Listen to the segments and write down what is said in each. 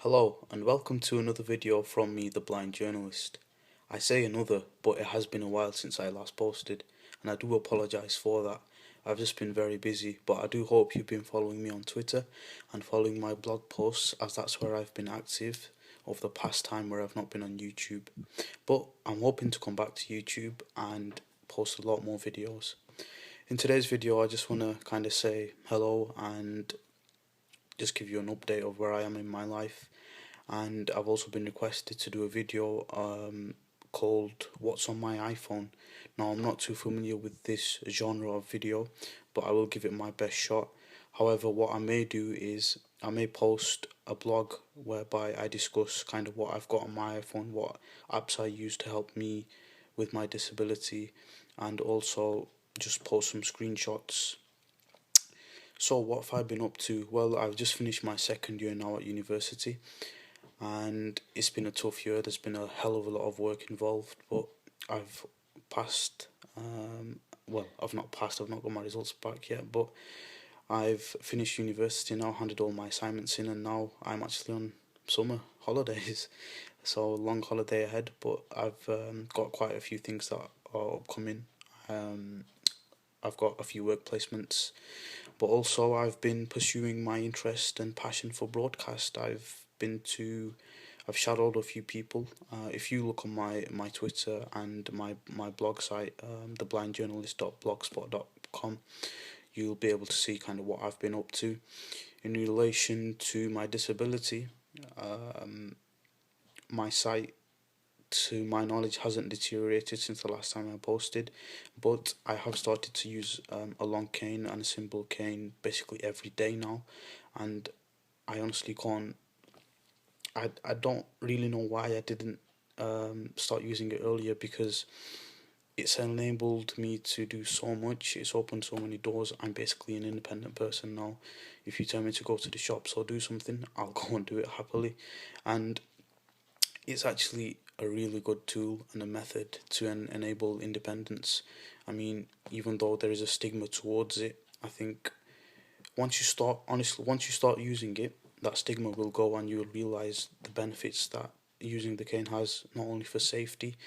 Hello and welcome to another video from me, the Blind Journalist. I say another, but it has been a while since I last posted, and I do apologise for that. I've just been very busy, but I do hope you've been following me on Twitter and following my blog posts, as that's where I've been active over the past time where I've not been on YouTube. But I'm hoping to come back to YouTube and post a lot more videos. In today's video, I just want to kind of say hello and just give you an update of where I am in my life. And I've also been requested to do a video called What's on My iPhone. Now, I'm not too familiar with this genre of video, but I will give it my best shot. However, what I may do is I may post a blog whereby I discuss kind of what I've got on my iPhone, what apps I use to help me with my disability, and also just post some screenshots. So what have I been up to? Well, I've just finished my second year now at university, and it's been a tough year. There's been a hell of a lot of work involved, but I've passed. Well, I've not passed. I've not got my results back yet, but I've finished university now, handed all my assignments in, and now I'm actually on summer holidays. So long holiday ahead, but I've got quite a few things that are upcoming. I've got a few work placements, but also I've been pursuing my interest and passion for broadcast. I've shadowed a few people. If you look on my Twitter and my blog site, TheBlindJournalist.blogspot.com, you'll be able to see kind of what I've been up to in relation to my disability. My site, to my knowledge, hasn't deteriorated since the last time I posted, but I have started to use a long cane and a simple cane basically every day now, and I honestly can't. I don't really know why I didn't start using it earlier, because it's enabled me to do so much. It's opened so many doors. I'm basically an independent person now. If you tell me to go to the shops or do something, I'll go and do it happily, and it's actually a really good tool and a method to enable independence. I mean, even though there is a stigma towards it, I think once you start using it, that stigma will go, and you'll realize the benefits that using the cane has, not only for safety,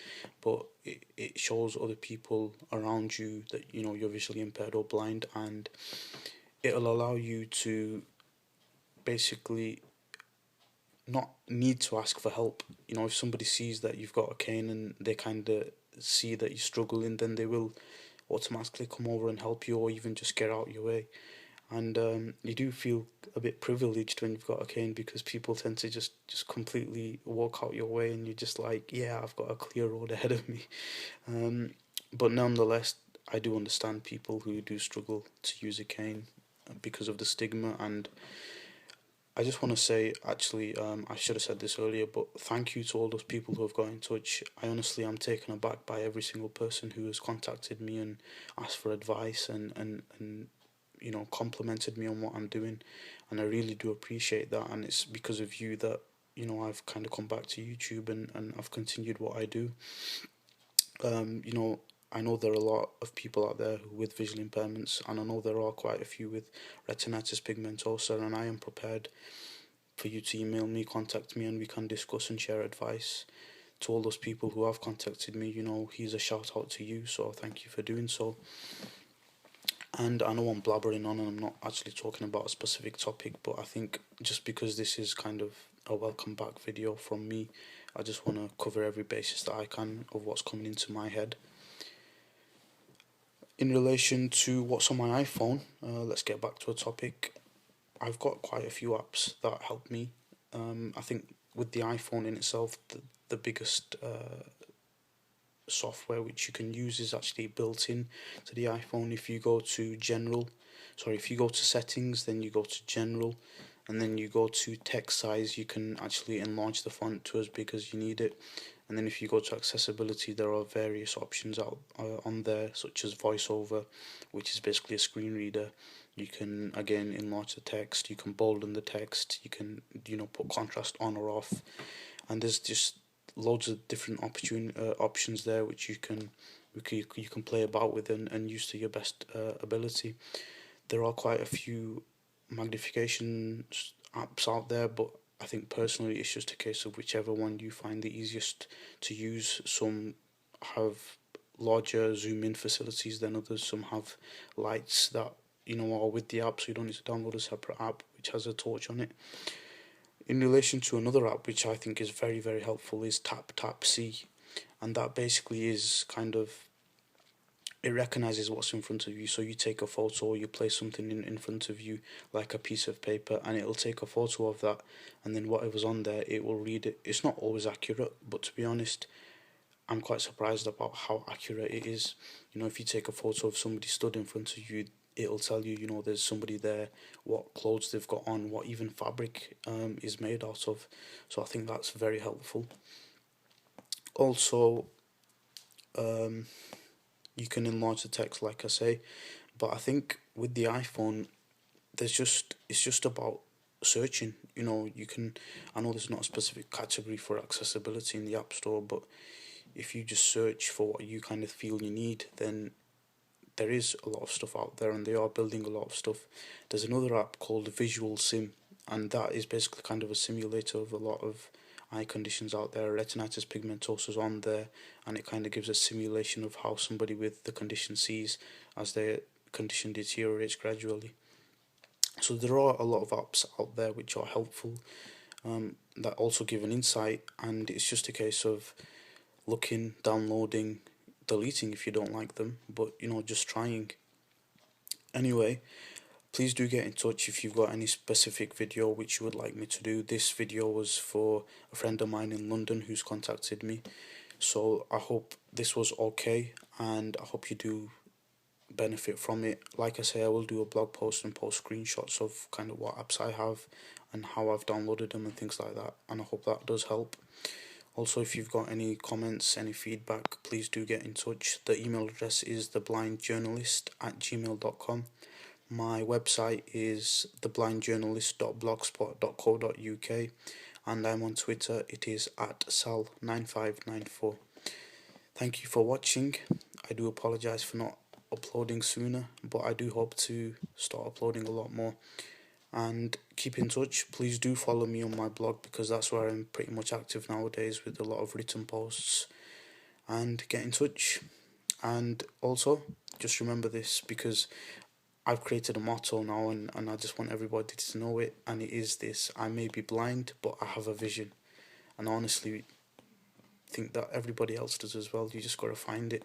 but it shows other people around you that you're visually impaired or blind, and it'll allow you to basically not need to ask for help. If somebody sees that you've got a cane and they kind of see that you're struggling, then they will automatically come over and help you, or even just get out your way. And you do feel a bit privileged when you've got a cane, because people tend to just completely walk out your way, and you're just like, yeah, I've got a clear road ahead of me. But nonetheless, I do understand people who do struggle to use a cane because of the stigma. And I just want to say, actually, I should have said this earlier, but thank you to all those people who have got in touch. I honestly am taken aback by every single person who has contacted me and asked for advice and complimented me on what I'm doing, and I really do appreciate that. And it's because of you that I've kind of come back to YouTube and I've continued what I do. I know there are a lot of people out there with visual impairments, and I know there are quite a few with retinitis pigmentosa, and I am prepared for you to email me, contact me, and we can discuss and share advice. To all those people who have contacted me, here's a shout out to you, so thank you for doing so. And I know I'm blabbering on and I'm not actually talking about a specific topic, but I think just because this is kind of a welcome back video from me, I just want to cover every basis that I can of what's coming into my head. In relation to what's on my iPhone, let's get back to a topic. I've got quite a few apps that help me. I think with the iPhone in itself, the biggest software which you can use is actually built in to the iPhone. If you go to settings, then you go to general, and then you go to text size, you can actually enlarge the font to as big as you need it. And then if you go to accessibility, there are various options out on there, such as voiceover, which is basically a screen reader. You can again enlarge the text, you can bolden the text, you can put contrast on or off, and there's just loads of different options there which you can play about with and use to your best ability. There are quite a few magnification apps out there, but I think personally it's just a case of whichever one you find the easiest to use. Some have larger zoom in facilities than others. Some have lights that are with the app, so you don't need to download a separate app which has a torch on it. In relation to another app which I think is very, very helpful is TapTapSee, and that basically is kind of, it recognizes what's in front of you. So you take a photo or you place something in front of you, like a piece of paper, and it'll take a photo of that, and then whatever's on there, it will read it. It's not always accurate, but to be honest, I'm quite surprised about how accurate it is. If you take a photo of somebody stood in front of you, it'll tell you, there's somebody there, what clothes they've got on, what even fabric is made out of. So I think that's very helpful. Also, you can enlarge the text, like I say, but I think with the iPhone, it's just about searching. You can, I know there's not a specific category for accessibility in the App Store, but if you just search for what you kind of feel you need, then there is a lot of stuff out there, and they are building a lot of stuff. There's another app called Visual Sim, and that is basically kind of a simulator of a lot of eye conditions out there. Retinitis pigmentosa is on there, and it kind of gives a simulation of how somebody with the condition sees as their condition deteriorates gradually. So there are a lot of apps out there which are helpful, that also give an insight, and it's just a case of looking, downloading, deleting if you don't like them, but just trying. Anyway, please do get in touch if you've got any specific video which you would like me to do. This video was for a friend of mine in London who's contacted me, so I hope this was okay, and I hope you do benefit from it. Like I say, I will do a blog post and post screenshots of kind of what apps I have and how I've downloaded them and things like that, and I hope that does help. Also, if you've got any comments, any feedback, please do get in touch. The email address is theblindjournalist@gmail.com. My website is theblindjournalist.blogspot.co.uk, and I'm on Twitter. It is @sal9594. Thank you for watching. I do apologise for not uploading sooner, but I do hope to start uploading a lot more. And keep in touch. Please do follow me on my blog, because that's where I'm pretty much active nowadays, with a lot of written posts. And get in touch. And also, just remember this, because I've created a motto now, and I just want everybody to know it, and it is this: I may be blind, but I have a vision. And I honestly think that everybody else does as well. You just got to find it.